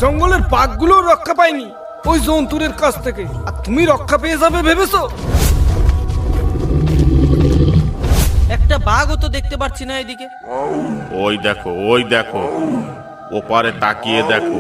জঙ্গলের বাঘগুলো রক্ষা পায়নি ওই জন্তুরের কাছ থেকে, আর তুমি রক্ষা পেয়ে যাবে ভেবেছো? একটা বাঘও তো দেখতে পাচ্ছি না এদিকে। ওই দেখো ওপারে তাকিয়ে দেখো।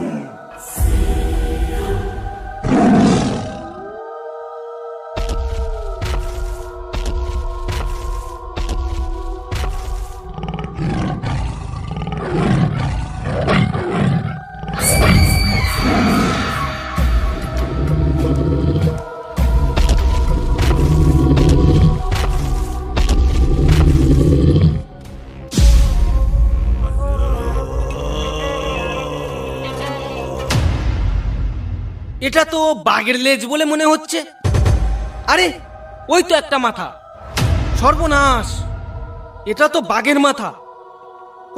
এটা তো বাঘের লেজ বলে মনে হচ্ছে। আরে ওই তো একটা মাথা। সর্বনাশ, এটা তো বাঘের মাথা।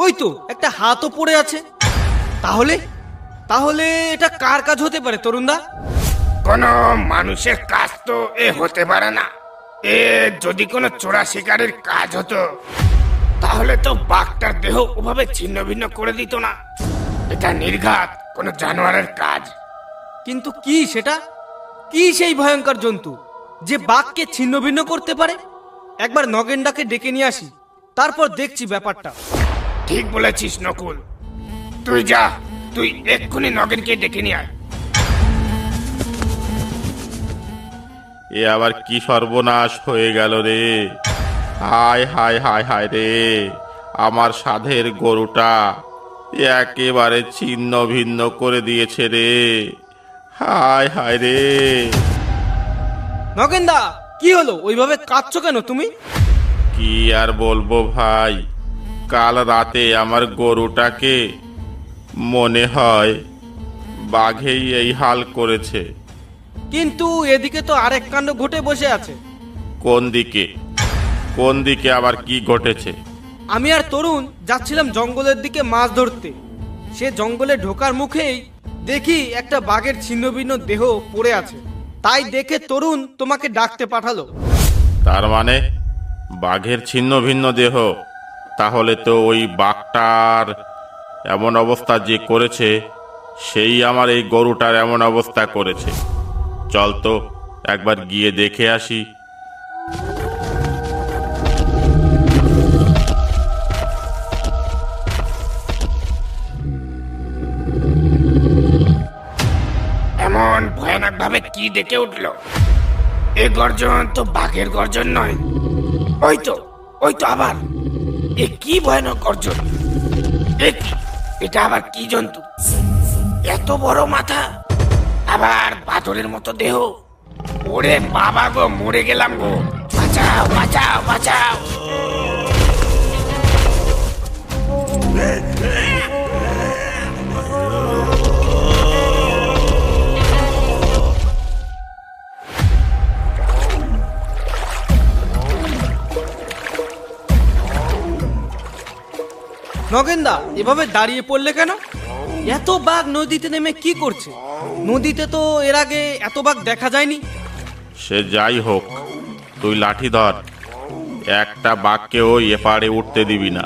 ওই তো একটা হাতও পড়ে আছে। তাহলে তাহলে এটা কার কাজ হতে পারে তরুণদা? কোনো মানুষের কাজ তো এ হতে পারে না। এ যদি কোনো চোরা শিকারের কাজ হতো তাহলে তো বাঘটার দেহ ওভাবে ছিন্ন ভিন্ন করে দিত না। এটা নির্ঘাত কোনো জানোয়ারের কাজ। কিন্তু কি সেটা? কি সেই ভয়ঙ্কর জন্তু যে বাঘকে ছিন্ন ভিন্ন করতে পারে? একবার নগেনদাকে ডেকে নিয়ে আসি, তারপর দেখছি ব্যাপারটা। ঠিক বলেছিস নকুল, তুই যা, তুই এক্ষুনি নগেনকে ডেকে নিয়ে আয়। এ আবার কি সর্বনাশ হয়ে গেল রে! হায় হায় হায় হায় রে, আমার সাধের গরুটা একেবারে ছিন্ন ভিন্ন করে দিয়েছে রে। হায় হায় রে! নগেনদা, কি হলো? ওইভাবে কাঁদছো কেন তুমি? কি আর বলবো ভাই, কাল রাতে আমার গরুটাকে মনে হয় বাঘেই এই হাল করেছে। কিন্তু এদিকে তো আরেক কাণ্ড ঘটে বসে আছে। কোন দিকে? কোন দিকে আবার কি ঘটেছে? আমি আর তরুণ যাচ্ছিলাম জঙ্গলের দিকে মাছ ধরতে। সে জঙ্গলে ঢোকার মুখেই দেখি একটা বাঘের ছিন্নভিন্ন দেহ পড়ে আছে। তাই দেখে তরুণ তোমাকে ডাকতে পাঠালো। তার মানে বাঘের ছিন্ন ভিন্ন দেহ? তাহলে তো ওই বাঘটার এমন অবস্থা যে করেছে সেই আমার এই গরুটার এমন অবস্থা করেছে। চল তো একবার গিয়ে দেখে আসি। এমন ভয়ানক ভাবে কি ডেকে উঠলো? এ গর্জন তো বাঘের গর্জন নয়। ওই তো আবার এ কি ভয়ানক গর্জন! এ কি? এটা আবার কি জন্তু? এত বড় মাথা, আবার পাথরের মতো দেহ। ওরে বাবা গো, মরে গেলাম গো! বাঁচাও বাঁচাও বাঁচাও! নগেনদা, এভাবে দাঁড়িয়ে পড়লে কেন? এত বাঘ নদীতে নেমে কি করছে? নদীতে তো এর আগে এত বাঘ দেখা যায়নি। সে যাই হোক, তুই লাঠি ধর। একটা বাঘকেও এপারে উঠতে দিবি না।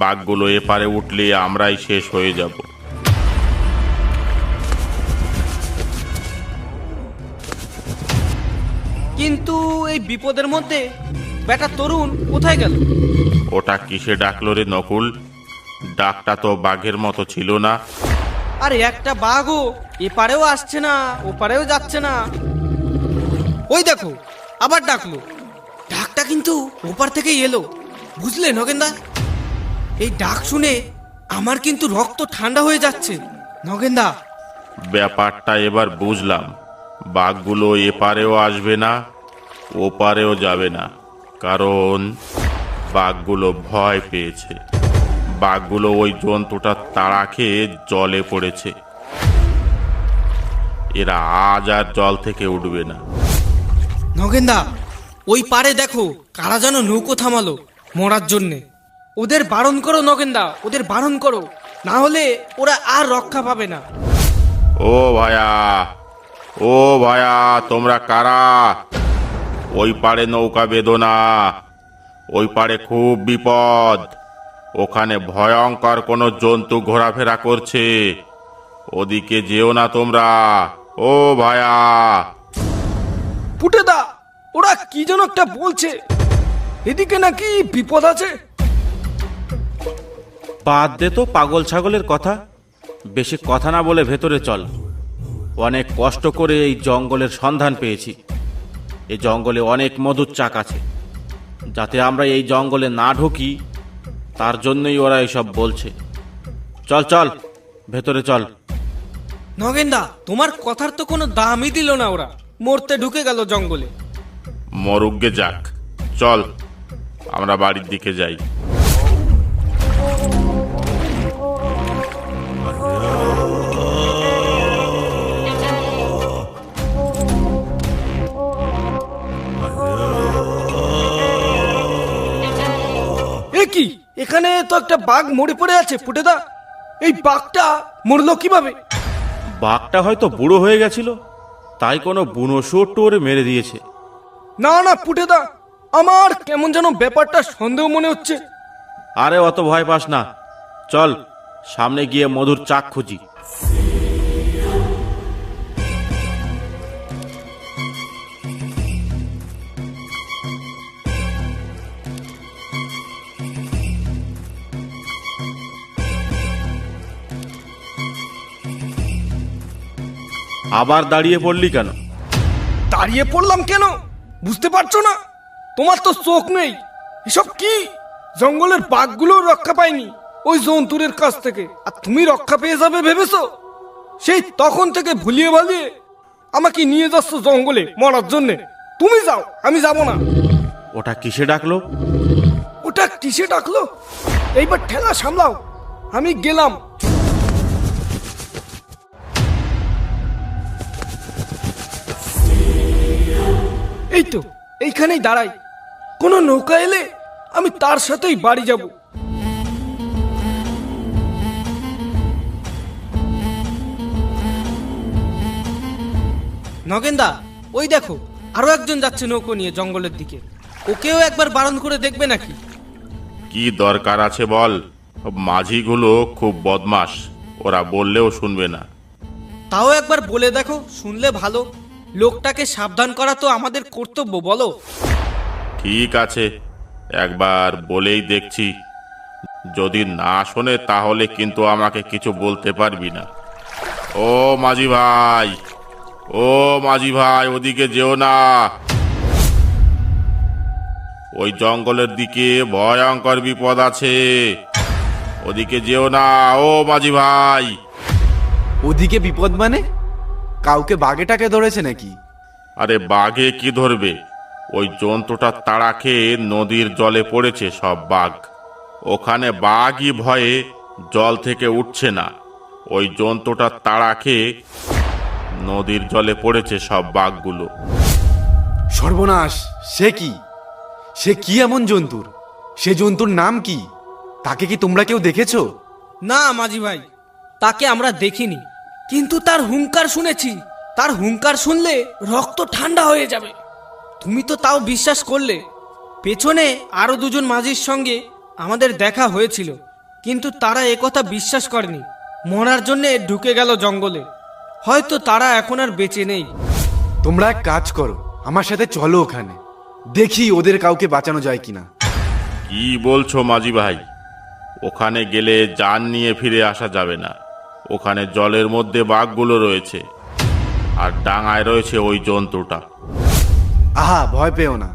বাঘগুলো এপারে উঠলে আমরাই শেষ হয়ে যাব। কিন্তু এই বিপদের মধ্যে বেটা তরুণ কোথায় গেল? ওটা কিসে ডাকলো রে নকুল? ডাকটা তো বাঘের মতো ছিল না। আরে একটা বাঘও এপারেও আসছে না, ওপারেও যাচ্ছে না। ওই দেখো, আবার ডাকলো। ডাকটা কিন্তু ওপার থেকেই এলো, বুঝলে নগেনদা? এই ডাক শুনে আমার কিন্তু রক্ত ঠান্ডা হয়ে যাচ্ছে নগেনদা। ব্যাপারটা এবার বুঝলাম। বাঘগুলো এপারেও আসবে না, ওপারেও যাবে না, কারণ বাঘগুলো ভয় পেয়েছে। বাঘগুলো ওই জন্তুটার তাড়া খেয়ে জলে পড়েছে। এরা আজ আর জল থেকে উঠবে না। নগেনদা, ওই পারে দেখো কারা যেন নৌকো থামালো মরার জন্যে। ওদের বারণ করো নগেনদা, ওদের বারণ করো, না হলে ওরা আর রক্ষা পাবে না। ও ভায়া, ও ভায়া, তোমরা কারা? ওই পারে নৌকা বেঁধো না। ওই পারে খুব বিপদ। ওখানে ভয়ঙ্কর কোনো জন্তু ঘোরাফেরা করছে। ওদিকে যেও না তোমরা। ও ভায়া, পুটেদা, ওরা কি যেন একটা বলছে, এদিকে নাকি বিপদ আছে। বাদ দে তো পাগল ছাগলের কথা, বেশি কথা না বলে ভেতরে চল। অনেক কষ্ট করে এই জঙ্গলের সন্ধান পেয়েছি। এই জঙ্গলে অনেক মধুর চাক আছে, যাতে আমরা এই জঙ্গলে না ঢুকি তার জন্যই ওরা এসব বলছে। চল চল ভেতরে চল। নগেনদা, তোমার কথার তো কোনো দামই দিল না, ওরা মরতে ঢুকে গেল জঙ্গলে। মরুগ্গে যাক, চল আমরা বাড়ির দিকে যাই। এ কি, এখানে তো একটা বাঘ মরে পড়ে আছে পুটেদা। এই বাঘটা মরলো কিভাবে? বাঘটা হয়তো বুড়ো হয়ে গেছিল, তাই কোনো বুনো শুয়োর টোরে মেরে দিয়েছে। না না পুটেদা, আমার কেমন যেন ব্যাপারটা সন্দেহ মনে হচ্ছে। আরে অত ভয় পাস না, চল সামনে গিয়ে মধুর চাক খুঁজি। আবার দাঁড়িয়ে পড়লি কেন? দাঁড়িয়ে পড়লাম কেন বুঝতে পারছো না? তোমার তো চোখ নেই। এসব কি? জঙ্গলের বাঘগুলো রক্ষা পায়নি ওই জন্তুরের কাছ থেকে, আর তুমি রক্ষা পেয়ে যাবে ভেবেছো? সেই তখন থেকে ভুলিয়ে ভালিয়ে আমাকে নিয়ে যাচ্ছ জঙ্গলে মরার জন্যে। তুমি যাও, আমি যাব না। ওটা কিসে ডাকলো? ওটা কিসে ডাকলো? এইবার ঠেলা সামলাও, আমি গেলাম। এই তো এইখানেই দাঁড়াই, কোনো নৌকা এলে আমি তার সাথেই বাড়ি যাব। নগেনদা, ওই দেখো আরো একজন যাচ্ছে নৌকো নিয়ে জঙ্গলের দিকে। ওকেও একবার বারণ করে দেখবে নাকি? কি দরকার আছে বল? মাঝিগুলো খুব বদমাস, ওরা বললেও শুনবে না। তাও একবার বলে দেখো, শুনলে ভালো। লোকটাকে সাবধান করা তো আমাদের কর্তব্য, বলো। ঠিক আছে, একবার বলেই দেখছি। যদি না শোনে তাহলে কিন্তু আমাকে কিছু বলতে পারবি না। ও মাঝি ভাই, ও মাঝি ভাই, ওদিকে যেও না। ওই জঙ্গলের দিকে ভয়ঙ্কর বিপদ আছে, ওদিকে যেও না। ও মাঝি ভাই। ওদিকে বিপদ মানে? কাউকে বাঘেটাকে ধরেছে নাকি? আরে বাঘে কি ধরবে, ওই জন্তুটা তাড়া খেয়ে নদীর জলে পড়েছে সব বাঘ। ওখানে বাঘই ভয়ে জল থেকে উঠছে না। ওই জন্তুটা তাড়া খেয়ে নদীর জলে পড়েছে সব বাঘগুলো। সর্বনাশ! সে কি? সে কি এমন জন্তুর? সে জন্তুর নাম কি? তাকে কি তোমরা কেউ দেখেছো? না মাঝি ভাই, তাকে আমরা দেখিনি, কিন্তু তার হুঙ্কার শুনেছি। তার হুঙ্কার শুনলে রক্ত ঠান্ডা হয়ে যাবে। তুমি তো তাও বিশ্বাস করলে। পেছনে আরো দুজন মাঝির সঙ্গে আমাদের দেখা হয়েছিল, কিন্তু তারা একথা বিশ্বাস করেনি। মরার জন্যে ঢুকে গেল জঙ্গলে। হয়তো তারা এখন আর বেঁচে নেই। তোমরা এক কাজ করো, আমার সাথে চলো ওখানে, দেখি ওদের কাউকে বাঁচানো যায় কিনা। কি বলছো মাঝি ভাই? ওখানে গেলে জান নিয়ে ফিরে আসা যাবে না। ওখানে জলের মধ্যে বাঘগুলো রয়েছে, আর ডাঙায় রয়েছে ওই জন্তুটা। আহা, ভয় পেও না।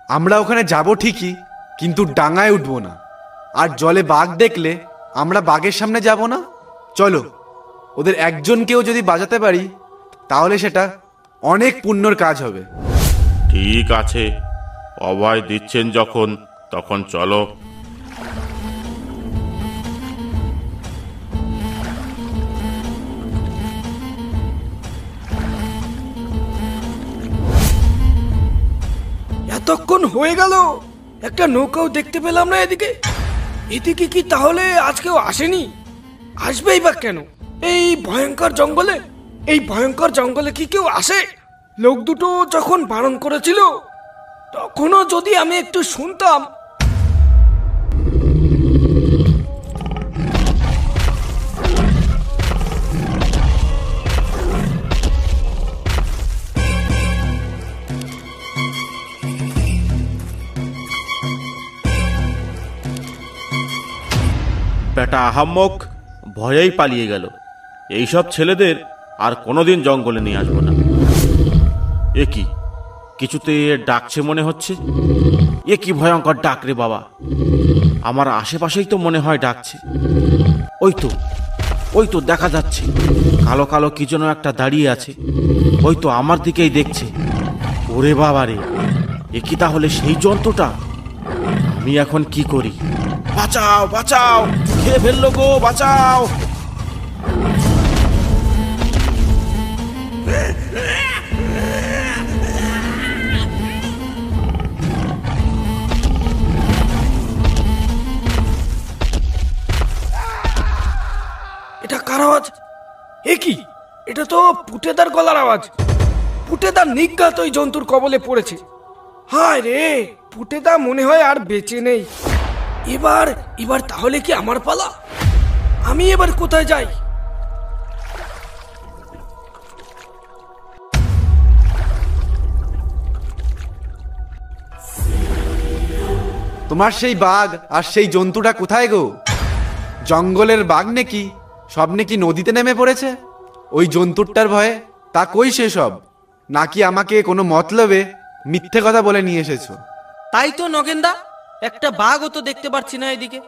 আমরা ওখানে যাব ঠিকই, কিন্তু ডাঙায় উঠবো না। আর জলে বাঘ দেখলে আমরা বাঘের সামনে যাব না। চলো, ওদের একজনকেও যদি বাঁচাতে পারি তাহলে সেটা অনেক পুণ্যর কাজ হবে। ঠিক আছে, অভয় দিচ্ছেন যখন, তখন চলো। এতক্ষণ হয়ে গেল, একটা নৌকাও দেখতে পেলাম না এদিকে। এদিকে কি তাহলে আজকেও আসেনি? আসবেই বা কেন এই ভয়ঙ্কর জঙ্গলে? এই ভয়ঙ্কর জঙ্গলে কি কেউ আসে? লোক দুটো যখন বারণ করেছিল তখনও যদি আমি একটু শুনতাম। বেটা আহাম্মক ভয়েই পালিয়ে গেল। এইসব ছেলেদের আর কোনোদিন জঙ্গলে নিয়ে আসবো না। এ কি, কিছুতে ডাকছে মনে হচ্ছে। এ কি ভয়ঙ্কর ডাক রে বাবা! আমার আশেপাশেই তো মনে হয় ডাকছে। ওই তো দেখা যাচ্ছে, কালো কালো কি যেন একটা দাঁড়িয়ে আছে। ওই তো আমার দিকেই দেখছে। ওরে বাবা রে, এ কি তাহলে সেই জন্তুটা? আমি এখন কি করি? বাঁচাও বাঁচাও, খেয়ে ফেললো গো, বাঁচাও! এটা কার আওয়াজ? এ কি? এটা তো পুটেদার গলার আওয়াজ। পুটেদার নিজ্ঞাত ওই জন্তুর কবলে পড়েছে। হায় রে, পুটেদা মনে হয় আর বেঁচে নেই। এবার তাহলে কি আমার পালা? আমি এবার কোথায় যাই? তোমার সেই বাঘ আর সেই জন্তুটা কোথায় গো? জঙ্গলের বাঘ নাকি সব নাকি নদীতে নেমে পড়েছে ওই জন্তুরটার ভয়ে? তা কই সে সব? নাকি আমাকে কোনো মতলবে মিথ্যে কথা বলে নিয়ে এসেছো? তাই তো নগেনদা, একটা বাঘও তো দেখতে পাচ্ছি না এদিকে।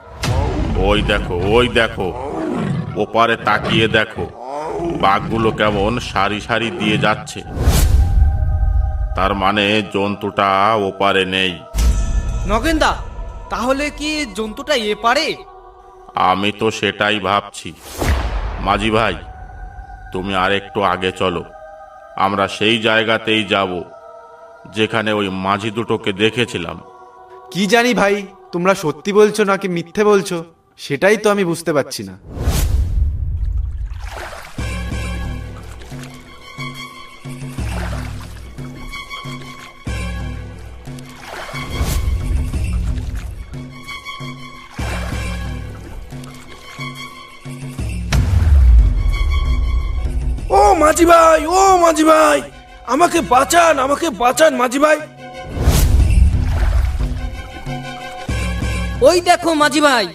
ওই দেখো, ওপারে তাকিয়ে দেখো, বাঘগুলো কেমন সারি সারি দিয়ে যাচ্ছে। তার মানে জন্তুটা ওপারে নেই। নগেনদা, তাহলে কি জন্তুটা এ পারে? আমি তো সেটাই ভাবছি। মাঝি ভাই, তুমি আর একটু আগে চলো, আমরা সেই জায়গাতেই যাব যেখানে ওই মাঝি দুটোকে দেখেছিলাম। কি জানি ভাই, তোমরা সত্যি বলছো নাকি মিথ্যে বলছো সেটাই তো আমি বুঝতে পারছি না। ও মাঝি ভাই, আমাকে বাঁচান মাঝি ভাই। ওই দেখো মাঝি ভাই,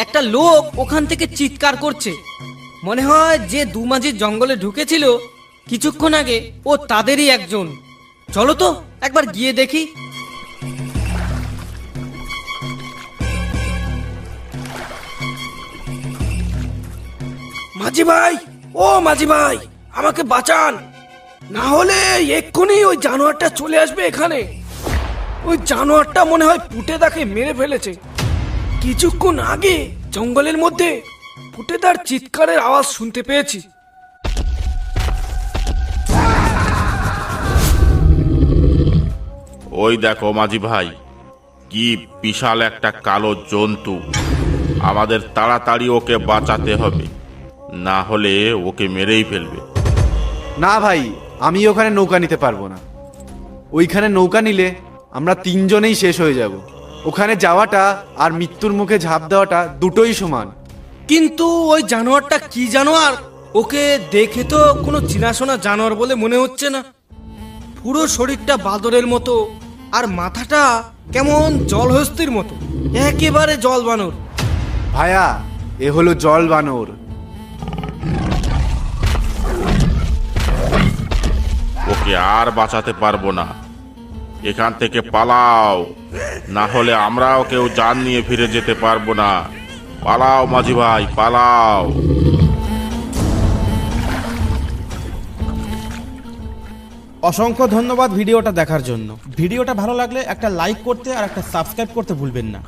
একটা লোক ওখান থেকে চিৎকার করছে। মনে হয় যে দু মাঝির জঙ্গলে ঢুকেছিল কিছুক্ষণ আগে, ও তাদেরই একজন। চলো তো একবার গিয়ে দেখি। মাঝি ভাই, আমাকে বাঁচান, না হলে এক্ষুনি ওই জানোয়ারটা চলে আসবে এখানে। ওই জানোয়ারটা মনে হয় পুটেদাকে মেরে ফেলেছে। কিছুক্ষণ আগে জঙ্গলের মধ্যে পুটেদার চিৎকারের আওয়াজ শুনতে পেয়েছি। ওই দেখো মাঝি ভাই, কি বিশাল একটা কালো জন্তু। আমাদের তাড়াতাড়ি ওকে বাঁচাতে হবে, না হলে ওকে মেরেই ফেলবে। না ভাই, আমি ওখানে নৌকা নিতে পারবো না। ওইখানে নৌকা নিলে আমরা তিনজনেই শেষ হয়ে যাব। ওখানে যাওয়াটা আর মৃত্যুর মুখে ঝাঁপ দেওয়াটা দুটোই সমান। কিন্তু ওই জানোয়ারটা কি জানোয়ার? ওকে দেখে তো কোনো চেনাশোনা জানোয়ার বলে মনে হচ্ছে না। পুরো শরীরটা বাদরের মতো, আর মাথাটা কেমন জলহস্তির মতো, একেবারে জল বানর। ভাইয়া, এ হলো জল বানর। ওকে আর বাঁচাতে পারবো না, এখান থেকে পালাও, না হলে আমরাও কেউ জান নিয়ে ফিরে যেতে পারবো না। পালাও মাঝি ভাই, পালাও। অসংখ্য ধন্যবাদ ভিডিওটা দেখার জন্য। ভিডিওটা ভালো লাগলে একটা লাইক করতে আর একটা সাবস্ক্রাইব করতে ভুলবেন না।